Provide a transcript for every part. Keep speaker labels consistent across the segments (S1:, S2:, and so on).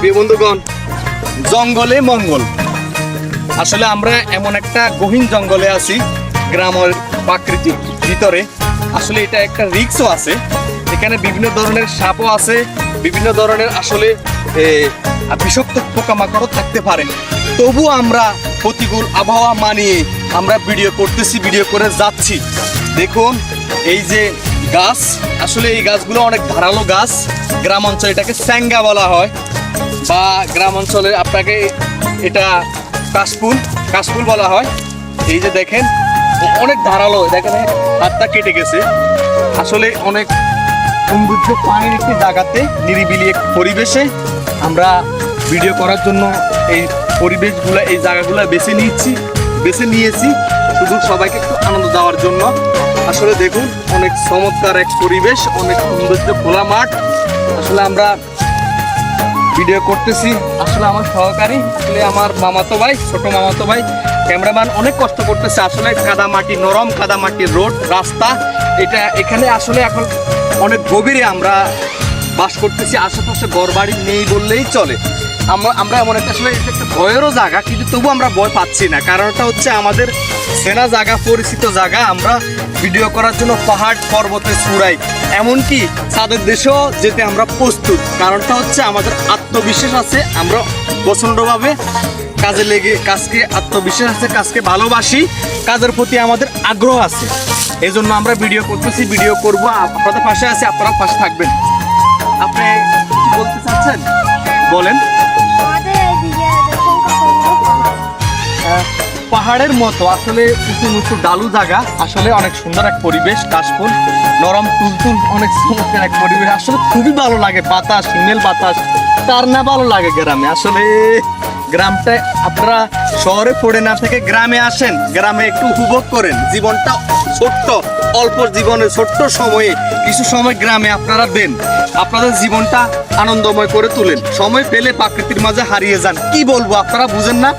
S1: প্রিয় বন্ধুগণ, জঙ্গলে মঙ্গল। আসলে আমরা এমন একটা গহীন জঙ্গলে আছি, গ্রামের প্রাকৃতিক ভিতরে। আসলে এটা একটা রিস্কও আছে, এখানে বিভিন্ন ধরনের সাপও আছে, বিভিন্ন ধরনের আসলে বিষাক্ত পোকামাকড়ও থাকতে পারে। তবু আমরা প্রতিকূল আবহাওয়া মানিয়ে আমরা ভিডিও করতেছি, ভিডিও করে যাচ্ছি। দেখুন এই যে গাছ, আসলে এই গাছগুলো অনেক ধারালো গাছ। গ্রাম অঞ্চলে এটাকে স্যাঙ্গা বলা হয়, বা গ্রাম অঞ্চলে আপনাকে এটা কাশফুল বলা হয়। এই যে দেখেন অনেক ধারালো, দেখেন হাতটা কেটে গেছে। আসলে অনেক সৌন্দর্য পানির একটি জায়গাতে, নিরিবিলি এক পরিবেশে আমরা ভিডিও করার জন্য এই পরিবেশগুলো, এই জায়গাগুলো বেছে নিয়েছি শুধু সবাইকে একটু আনন্দ দেওয়ার জন্য। আসলে দেখুন অনেক চমৎকার এক পরিবেশ, অনেক সৌন্দর্য, খোলা মাঠ। আসলে আমরা ভিডিও করতেছি। আসলে আমার সহকারী, আসলে আমার মামাতো ভাই, ছোট মামাতো ভাই ক্যামেরাম্যান অনেক কষ্ট করতেছে। আসলে কাদামাটি, নরম কাদামাটির রোড রাস্তা, এখানে আসলে এখন অনেক গভীরে আমরা বাস করতেছি। আশেপাশে ঘরবাড়ি নেই বললেই চলে। আমরা এমন একটা, আসলে এটা একটা ভয়েরও জায়গা, কিন্তু তবু আমরা ভয় পাচ্ছি না। কারণটা হচ্ছে আমাদের চেনা জায়গা, পরিচিত জায়গা। আমরা ভিডিও করার জন্য পাহাড় পর্বতে চূড়াই, এমনকি ছাদের দেশেও যেতে আমরা প্রস্তুত। কারণটা হচ্ছে আমাদের আত্মবিশ্বাস আছে, আমরা প্রচণ্ডভাবে কাজকে আত্মবিশ্বাস আছে, কাজকে ভালোবাসি, কাজের প্রতি আমাদের আগ্রহ আছে। এই জন্য আমরা ভিডিও করতেছি, ভিডিও করবো। আপনাদের পাশে আছে, আপনারা পাশে থাকবেন। আপনি কি বলতে চাচ্ছেন বলেন? পাহাড়ের মতো আসলে উঁচু ডালু জায়গা, আসলে অনেক সুন্দর এক পরিবেশ। কাশফুল, নরম তুলতুল, অনেক চমৎকার এক পরিবেশ। আসলে খুবই ভালো লাগে, বাতাস, হিমেল বাতাস, তার না ভালো লাগে গ্রামে। আসলে গ্রামটা, আপনারা শহরে পড়ে না থেকে গ্রামে আসেন, গ্রামে একটু উপভোগ করেন। জীবনটা ছোট্ট, অল্প জীবনে ছোট্ট সময়ে কিছু সময় গ্রামে আপনারা দেন, আপনাদের জীবনটা আনন্দময় করে তুলেন। সময় পেলে প্রকৃতির মাঝে হারিয়ে যান। কি বলবো, আপনারা বুঝেন না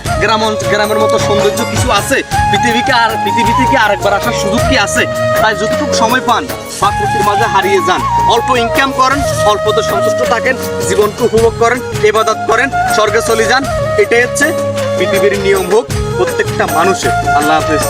S1: গ্রামের মতো সৌন্দর্য কিছু আছে পৃথিবী থেকে আরেকবার আসার সুযোগ কি আছে? তাই যতটুকু সময় পান প্রকৃতির মাঝে হারিয়ে যান। অল্প ইনকাম করেন, অল্পতে সন্তুষ্ট থাকেন, জীবনকে উপভোগ করেন, ইবাদত করেন, স্বর্গে চলে যান। এটাই হচ্ছে পৃথিবীর নিয়ম হোক প্রত্যেকটা মানুষের। আল্লাহ হাফেজ।